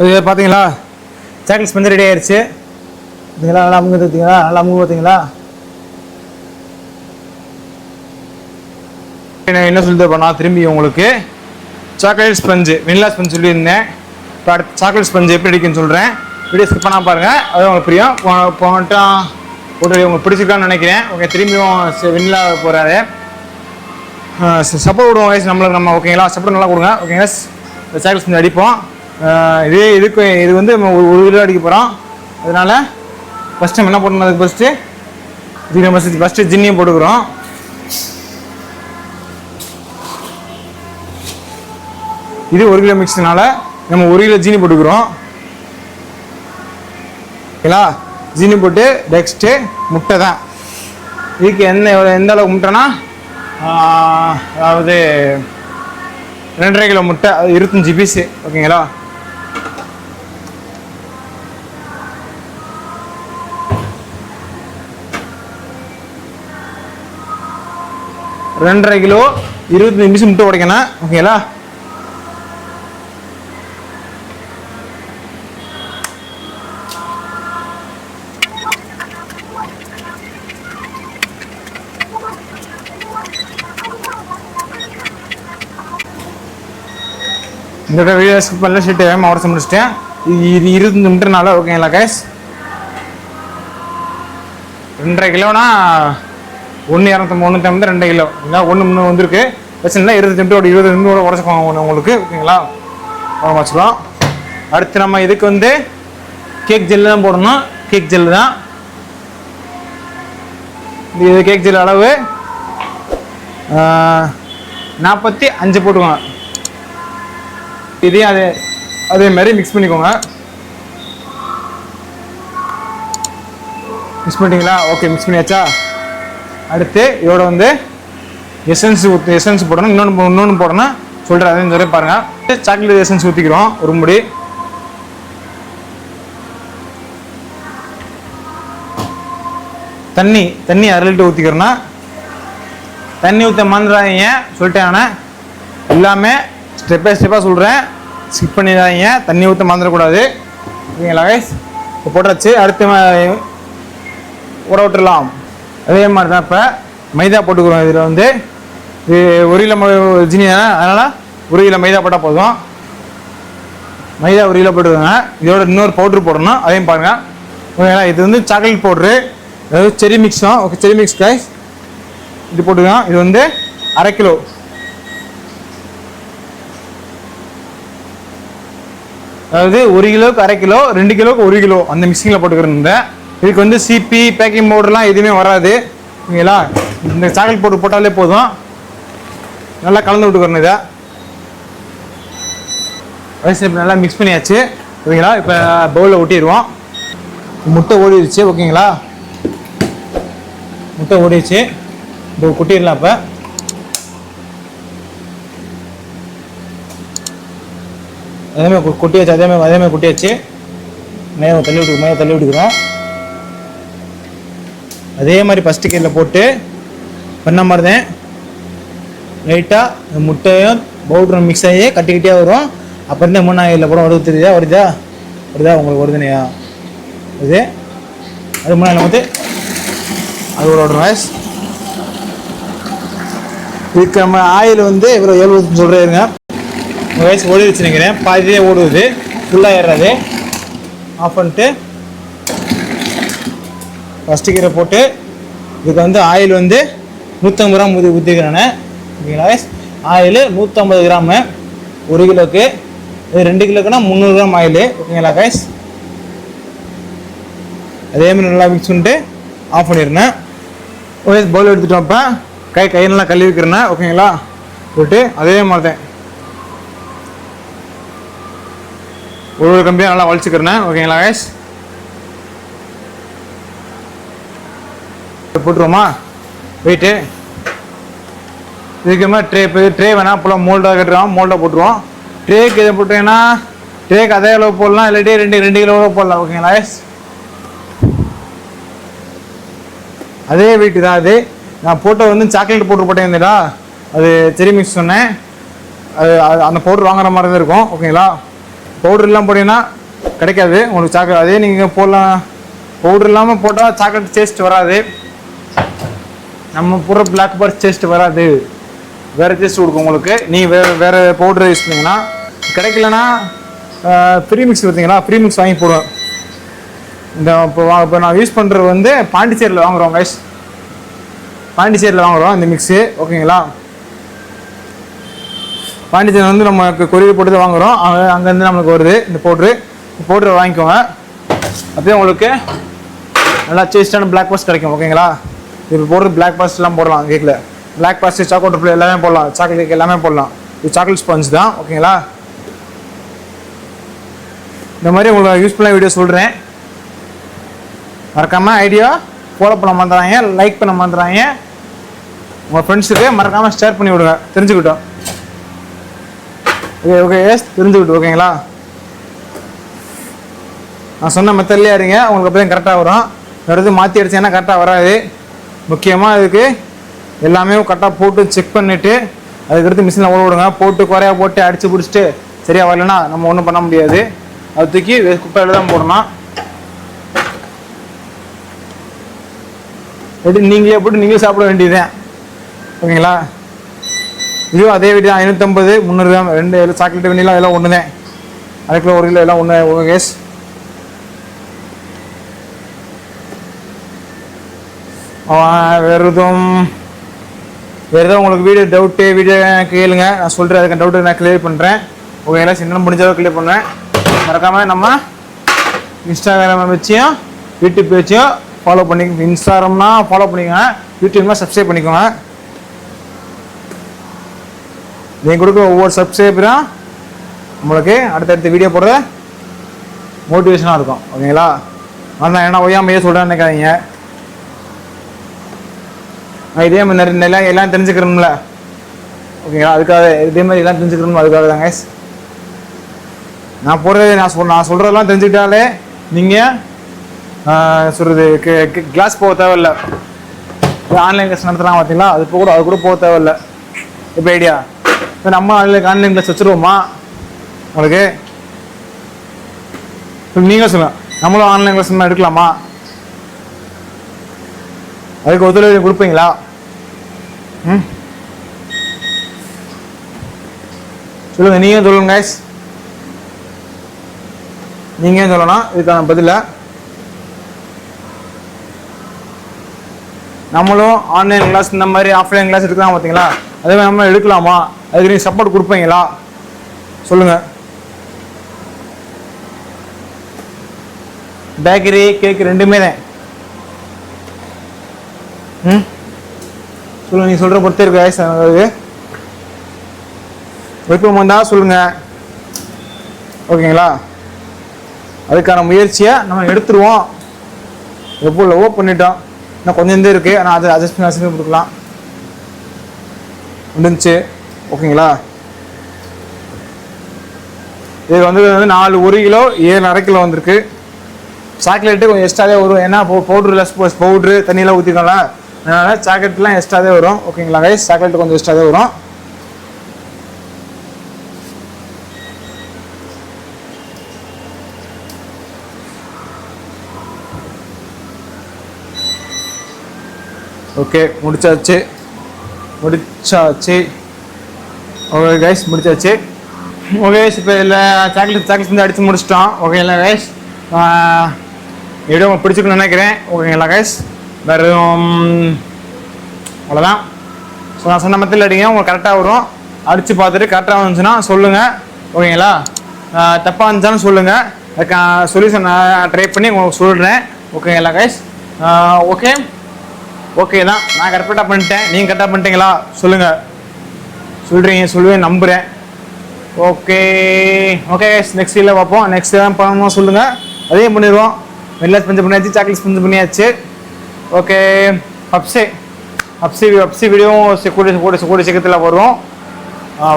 இது பார்த்தீங்களா, chocolate sponge ready ஆயிடுச்சு. பார்த்தீங்களா, நல்லா அமுங்க பார்த்தீங்களா, நல்லா அமுங்க பார்த்தீங்களா. என்ன சொல்லிட்டு நான் திரும்பி உங்களுக்கு சாக்லேட் ஸ்பஞ்சு வெனிலா ஸ்பஞ்ச் சொல்லியிருந்தேன். இப்போ அடுத்து சாக்லேட் ஸ்பஞ்சு எப்படி அடிக்குன்னு சொல்கிறேன். வீடியோ ஸ்கிப் பண்ணால் பாருங்கள், அது உங்களுக்கு புரியும். போட்டோம் போட்டு உங்களுக்கு பிடிச்சிருக்கான்னு நினைக்கிறேன். ஓகே, திரும்பியும் வெனிலா போகிறாரு. சப்போர்ட் விடுவோம் வயசு நம்மளுக்கு நம்ம. ஓகேங்களா, சப்போர்ட் நல்லா கொடுங்க. ஓகேங்க, இந்த சாக்லேட் ஸ்பஞ்ச் அடிப்போம். இது வந்து நம்ம ஒரு கிலோ அடிக்க போகிறோம். அதனால் ஃபஸ்ட் டைம் என்ன போடணும், அதுக்கு ஃபஸ்ட்டு ஜின்னியும் போட்டுக்கிறோம். இது 1 கிலோ மிக்ஸ்னால நம்ம 1 கிலோ ஜீனி போட்டுக்கிறோம். ஓகேங்களா, ஜீனி போட்டு நெக்ஸ்ட்டு முட்டை தான். இதுக்கு எந்த அளவுக்கு முட்டைனா, அதாவது 2.5 கிலோ முட்டை, அது 25 பீஸு. ஓகேங்களா, ரெண்டரை கிலோ 25 பீஸ் முட்டை உடைக்கணும். ஓகேங்களா, இந்த வீடியோ ஸ்கிப் பண்ணல, ஷீட்டை வேகமாக உடச்சு முடிச்சிட்டேன். இது 25 முட்டைனால. ஓகேங்களா கைஸ், 2.5 கிலோனா 1.250 2 கிலோ இல்லை 1 வந்துருக்கு. பிரச்சனை இல்லை, 25 முட்டை 20 நிமிடம் உடச்சுக்கோங்க உங்களுக்கு. ஓகேங்களா, வச்சுக்கலாம். அடுத்து நம்ம இதுக்கு வந்து கேக் ஜெல்லு தான் போடணும். கேக் ஜெல்லு தான் இது. கேக் ஜெல் அளவு 45 போட்டுக்கோங்க. இதையும் அதே மாதிரி மிக்ஸ் பண்ணிக்கோங்க. மிக்ஸ் பண்ணிட்டீங்களா? ஓகே, மிக்ஸ் பண்ணியாச்சா? அடுத்து இதோட வந்து எசன்ஸ் போடணும். இன்னொன்று போடணும் சொல்கிறேன், அதையும் சொல்லி பாருங்கள். சாக்லேட் எசன்ஸ் ஊற்றிக்கிறோம் ஒரு முடி. தண்ணி 1/2 லிட்டர் ஊற்றிக்கிறோன்னா, தண்ணி ஊற்ற மறந்துடாதீங்க சொல்லிட்டேன். ஆனால் எல்லாமே ஸ்டெப் பை ஸ்டெப்பாக சொல்கிறேன், ஸ்கிப் பண்ணிடாதீங்க. தண்ணி ஊற்ற மறந்துடக்கூடாது. ஓகேங்களா கைஸ், இப்போ போட்டாச்சு. அடுத்து ஊற விட்டுடலாம். அதே மாதிரி தான் இப்போ மைதா போட்டுக்கிறோம். இதில் வந்து இது 1 கிலோ ஜீனி தானே, அதனால் 1 கிலோ மைதா போட்டால் போதும். மைதா 1 கிலோ போட்டுக்கோங்க. இதோட இன்னொரு பவுட்ரு போடணும், அதையும் பாருங்கள். ஓகேங்களா, இது வந்து சாக்லேட் பவுட்ரு, அதாவது செரி மிக்ஸ் தான். ஓகே, செரி மிக்ஸ் கைஸ், இது போட்டுக்கலாம். இது வந்து 1/2 கிலோ. அதாவது 1 கிலோவுக்கு 1/2 கிலோ, 2 கிலோவுக்கு 1 கிலோ அந்த மிக்சிங்கில் போட்டுக்கிறேன். இதுக்கு வந்து சிபி பேக்கிங் பவுடர்லாம் எதுவுமே வராது. ஓகேங்களா, இந்த சாக்லேட் பவுடர் போட்டாலே போதும். நல்லா கலந்து விட்டுக்கிறேன். இதை வயசு நல்லா மிக்ஸ் பண்ணியாச்சு. ஓகேங்களா, இப்போ பவுலில் ஒட்டிடுவோம். முட்டை ஓடிடுச்சு. ஓகேங்களா, முட்டை ஓடிடுச்சு. இப்போ கொட்டிடலாம். இப்போ அதேமாதிரி கொட்டியாச்சு. அதேமாதிரி கொட்டியாச்சு. மையை தள்ளி விட்டுக்கிறோம். அதே மாதிரி ஃபஸ்ட்டு கீரில் போட்டு பண்ண மாதிரி தான் லைட்டாக முட்டையும் பவுடரும் மிக்ஸ் ஆகி கட்டிக்கிட்டே வரும். அப்புறம் தான் 3 ஆயிலில் கூட வருதா உங்களுக்கு வருதுனையா இது. அது 3 ஆயில் வந்து அது ஒரு வாய்ஸ். இதுக்கு நம்ம ஆயில் வந்து இவ்வளோ 70 சொல்கிறேங்க. வயசு ஓடி வச்சுருக்கிறேன். பாதியே ஓடுவது, ஃபுல்லாக ஏறாது. ஆஃப் பண்ணிட்டு ஃபஸ்ட்டு கீரை போட்டு இதுக்கு வந்து ஆயில் வந்து 150 கிராம் ஊற்றிக்கிறேன். ஓகேங்களா, ஆயில் 150 கிராமு 1 கிலோக்கு. இது 2 கிலோக்குன்னா 300 கிராம் ஆயில். ஓகேங்களா கைஸ், அதேமாதிரி நல்லா மிக்ஸ் பண்ணிட்டு ஆஃப் பண்ணிடுறேன். ஓகே, பவுல் எடுத்துட்டோம். இப்போ கை நல்லா கழுவி வைக்கிறேன். ஓகேங்களா, போட்டு அதே மாதிரி தான் ஒரு கம்பியாக நல்லா வலிச்சுக்கிறேன். ஓகேங்களா கைஸ், போட்டுருவோமா வெயிட்டு. இதுக்கு மாதிரி ட்ரே வேணால் இப்போலாம் மோல்டாக கட்டுறோம், மோல்டாக போட்டுருவோம். ட்ரேக்கு இதை போட்டீங்கன்னா ட்ரேக்கு அதே அளவு போடலாம், இல்லாட்டி 2 கிலோ போடலாம். ஓகேங்களா கைஸ், அதே வெயிட்டு தான். அது நான் போட்டோ வந்து சாக்லேட் பவுட்ரு போட்டேன் இருந்தேடா, அது செரி மிக்ஸ் சொன்னேன். அது அந்த பவுட்ரு வாங்குற மாதிரி தான் இருக்கும். ஓகேங்களா, பவுடர் இல்லாமல் போட்டிங்கன்னா கிடைக்காது உங்களுக்கு சாக்லேட். அதே நீங்கள் போடலாம், பவுடர் இல்லாமல் போட்டால் சாக்லேட் டேஸ்ட் வராது. நம்ம போடுற பிளாக் ஃபாரஸ்ட் டேஸ்ட் வராது, வேறு டேஸ்ட் கொடுக்கும் உங்களுக்கு. நீங்கள் வேறு பவுடர் யூஸ் பண்ணிங்கன்னா. கிடைக்கலன்னா ஃப்ரீ மிக்ஸ் பார்த்தீங்களா, ஃப்ரீ மிக்ஸ் வாங்கி போடுவேன். இப்போ நான் யூஸ் பண்ணுறது வந்து பாண்டிச்சேரியில் வாங்குகிறோம் கைஸ், பாண்டிச்சேரியில் வாங்குகிறோம் இந்த மிக்ஸு. ஓகேங்களா, பாண்டிச்சேரி வந்து நமக்கு கொரியர் போட்டு தான் வாங்குகிறோம். அங்கேருந்து நம்மளுக்கு வருது இந்த பவுட்ரு வாங்கிக்கோங்க. அப்படியே உங்களுக்கு நல்லா டேஸ்டான பிளாக் ஃபாரஸ்ட் கிடைக்கும். ஓகேங்களா, இப்போ போடுறது பிளாக் ஃபாரஸ்ட்லாம் போடலாம் கேக்கில். பிளாக் ஃபாரஸ்ட், சாக்லேட் ஃப்ளேவர் எல்லாமே போடலாம், சாக்லேட் கேக் எல்லாமே போடலாம். இது சாக்லேட் ஸ்பாஞ்ச் தான். ஓகேங்களா, இந்த மாதிரி உங்களுக்கு யூஸ்ஃபுல்லான வீடியோ சொல்கிறேன். மறக்காமல் ஐடியா ஃபாலோ பண்ண மாட்டேறாங்க, லைக் பண்ண மாட்டேறாங்க. உங்கள் ஃப்ரெண்ட்ஸுக்கு மறக்காமல் ஷேர் பண்ணி விடுங்க, தெரிஞ்சுக்கிட்டோம். ஓகே எஸ், தெரிஞ்சுக்கிட்டு. ஓகேங்களா, நான் சொன்ன மெத்தட்லேயே இருங்க, உங்களுக்கு அப்போ தான் கரெக்டாக வரும். வேறு மாற்றி அடிச்சேன்னா கரெக்டாக வராது. முக்கியமாக இதுக்கு எல்லாமே கரெக்டாக போட்டு செக் பண்ணிவிட்டு அதுக்கடுத்து மிஷினில் ஓட விடுங்க. போட்டு குறையா போட்டு அடித்து பிடிச்சிட்டு சரியாக வரலன்னா நம்ம ஒன்றும் பண்ண முடியாது. அது தூக்கி குப்பையில் தான் போடணும். நீங்களே போட்டு நீங்களே சாப்பிட வேண்டியதுதான். ஓகேங்களா, இதுவும் அதே வீடு தான். 550 300 கிராம், 2 சாக்லேட் வெண்ணிலா எல்லாம் ஒன்று தான். 1 கிலோ 1 கிலோ எல்லாம் ஒன்று. ஓகே கேஸ், வேறு எதுவும் உங்களுக்கு வீடியோ டவுட்டு வீடியோ கேளுங்க, நான் சொல்கிறேன். அதுக்கு டவுட்டு நான் கிளியர் பண்ணுறேன். ஓகேங்களா, சின்ன முடிஞ்சளவு கிளியர் பண்ணுறேன். மறக்காமல் நம்ம இன்ஸ்டாகிராமை வச்சியும் யூடியூப் வச்சியும் ஃபாலோ பண்ணி, இன்ஸ்டாகிராம்னா ஃபாலோ பண்ணிக்கோங்க, யூடியூப்னா சப்ஸ்கிரைப் பண்ணிக்கோங்க. நீங்கள் கொடுக்குற ஒவ்வொரு சப்ஸ்கிரைபரும் உங்களுக்கு அடுத்தடுத்த வீடியோ போடுற மோட்டிவேஷனாக இருக்கும். ஓகேங்களா, ஆனால் என்ன ஒய்யாமையே சொல்கிறேன்னு நினைக்காதீங்க. இதே மாதிரி நிறைய எல்லாம் தெரிஞ்சுக்கிறோம்ல. ஓகேங்களா, அதுக்காக இதே மாதிரி எல்லாம் தெரிஞ்சுக்கணும், அதுக்காக தான் கைஸ் நான் போடுறது. நான் சொல்கிறதெல்லாம் தெரிஞ்சுக்கிட்டாலே நீங்கள் சொல்கிறது கிளாஸ் போக தேவையில்லை. ஆன்லைன் கிளாஸ் நடத்துகிறாங்க பார்த்தீங்களா, அது கூட போக தேவையில்லை. இப்போ ஐடியா, இப்போ நம்ம ஆன்லைன் கிளாஸ் வச்சுருவோமா உங்களுக்கு? நீங்கள் சொல்லுங்கள், நம்மளும் ஆன்லைன் கிளாஸ் எடுக்கலாமா? அதுக்கு ஒத்துழைப்பு கொடுப்பீங்களா? சொல்லுங்க, நீங்க சொல்லுங்க கைஸ், நீங்க சொல்லணும் இதுக்கான பதில. நம்மளும் ஆன்லைன் கிளாஸ் இந்த மாதிரி ஆஃப்லைன் கிளாஸ் எடுக்கலாம் பார்த்தீங்களா, அதே மாதிரி நம்ம எடுக்கலாமா? அதுக்கு நீங்கள் சப்போர்ட் கொடுப்பீங்களா சொல்லுங்க. பேக்கரி கேக் ரெண்டுமே தான். சொல்லுங்க, நீங்கள் சொல்கிற பொறுத்தே இருக்கு கைஸ். எனக்கு விருப்பம் வந்தால் சொல்லுங்கள். ஓகேங்களா, அதுக்கான முயற்சியை நம்ம எடுத்துருவோம். எவ்வளவோ பண்ணிட்டோம், இன்னும் கொஞ்சம் தான் இருக்குது. ஆனால் அதை அட்ஜஸ்ட் பண்ணி கொடுக்கலாம் முடிஞ்சு. ஓகேங்களா, இது வந்து 1 கிலோ 7.5 கிலோ வந்திருக்கு. சாக்லேட்டு கொஞ்சம் எக்ஸ்ட்ராவே வரும், ஏன்னா பவுட்ரு தண்ணியெல்லாம் ஊற்றிக்கோங்களா, அதனால் சாக்லேட்லாம் எக்ஸ்ட்ராவே வரும். ஓகேங்களா கைஸ், சாக்லேட் கொஞ்சம் எக்ஸ்ட்ராவே வரும். ஓகே, முடிச்சாச்சு. ஓகே கைஸ், முடிச்சாச்சு. ஓகே, இப்போ இல்லை சாக்லேட் வந்து அடித்து முடிச்சிட்டோம். ஓகேங்களா கைஸ், வீடியோ உங்களுக்கு பிடிச்சிக்கணும்னு நினைக்கிறேன். ஓகேங்களா கைஸ், வேறு அவ்வளோதான். ஸோ நான் சொன்ன மெத்தடில் அடிங்க, உங்களுக்கு கரெக்டாக வரும். அடித்து பார்த்துட்டு கரெக்டாக வந்துச்சுன்னா சொல்லுங்கள். ஓகேங்களா, தப்பாக இருந்துச்சாலும் சொல்லுங்கள், அதுக்கு சொல்யூஷன் நான் ட்ரை பண்ணி உங்களுக்கு சொல்கிறேன். ஓகேங்களா கைஸ், ஓகே தான். நான் கரெக்டாக பண்ணிட்டேன், நீங்கள் கரெக்டாக பண்ணிட்டீங்களா சொல்லுங்கள். சொல்லுவேன் நம்புகிறேன். ஓகே கைஸ், நெக்ஸ்ட் வீடியோவில் பார்ப்போம். நெக்ஸ்ட் தான் பண்ணணும் சொல்லுங்கள், அதே பண்ணிடுவோம். வெள்ளை ஸ்பெஞ்சு பண்ணியாச்சு, சாக்லேட் ஸ்பெஞ்சு பண்ணியாச்சு. ஓகே, பப்ஸி வீடியோவும் கூடிய சீக்கிரத்தில் வரும்.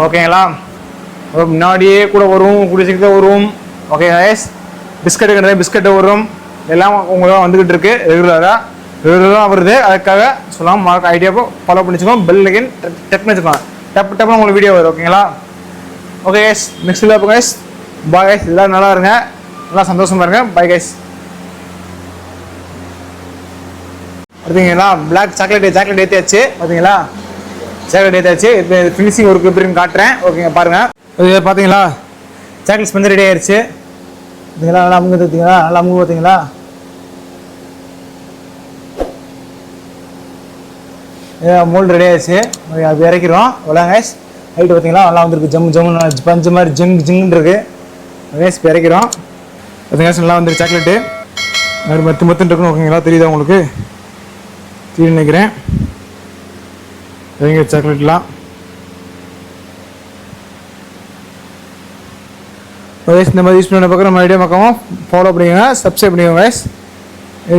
ஓகேங்களா, முன்னாடியே கூட வரும், கூடிய சீக்கிரத்தில் வரும். ஓகே கைஸ், பிஸ்கட்டு வரும், எல்லாம் உங்களுக்கு வந்துக்கிட்டு இருக்கு. ரெகுலராக வருது. அதுக்காக சொல்லாமல் ஐடியாவை ஃபாலோ பண்ணிச்சுக்கோங்க. பெல் ஐக்கன் டெப் பண்ணிச்சுக்கோங்க. டப்புன்னு உங்களுக்கு வீடியோ வரும். ஓகேங்களா, okay guys, next video guys, bye guys. இதெல்லாம் நல்லா இருங்க, நல்லா சந்தோஷமா இருங்க. Bye guys. பார்த்தீங்களா பிளாக் சாக்லேட் ஏற்றியாச்சு. பார்த்தீங்களா சாக்லேட் ஏற்றியாச்சு. இப்போ ஃபினிஷிங் ஒர்க் எப்படின்னு காட்டுறேன். ஓகேங்க பாருங்கள். இது பார்த்தீங்களா சாக்லேட் ஸ்பெஞ்சு ரெடி ஆயிடுச்சு. பார்த்தீங்களா நல்லா அமுங்க பார்த்தீங்களா, நல்லா அமுங்க பார்த்தீங்களா. மோல்டு ரெடி ஆயிடுச்சு. அது இறக்கிறோம். அவ்வளோ கைஸ். ஹைட்டு பார்த்தீங்களா நல்லா வந்துருக்கு. ஜம்முன்னு பஞ்சு மாதிரி ஜிங்குன்னு இருக்கு. கைஸ் இப்போ இறக்கிறோம். பார்த்தீங்கன்னா நல்லா வந்துருக்கு சாக்லேட்டு. மத்துன்னு இருக்குன்னு ஓகேங்களா, தெரியுதா உங்களுக்கு? தெரியும் நினைக்கிறேன். இறங்கிற சாக்லேட்லாம் கைஸ். இந்த மாதிரி யூஸ் பண்ணி பார்க்குற நம்ம ஐடியா பார்க்கவும் ஃபாலோ பண்ணிக்கோங்க, சப்ஸ்கிரைப் பண்ணிக்கோங்க கைஸ்.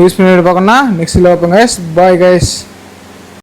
யூஸ் பண்ணி பார்க்கணும்னா நெக்ஸ்ட்டில் வைப்போம் கைஸ். Bye guys.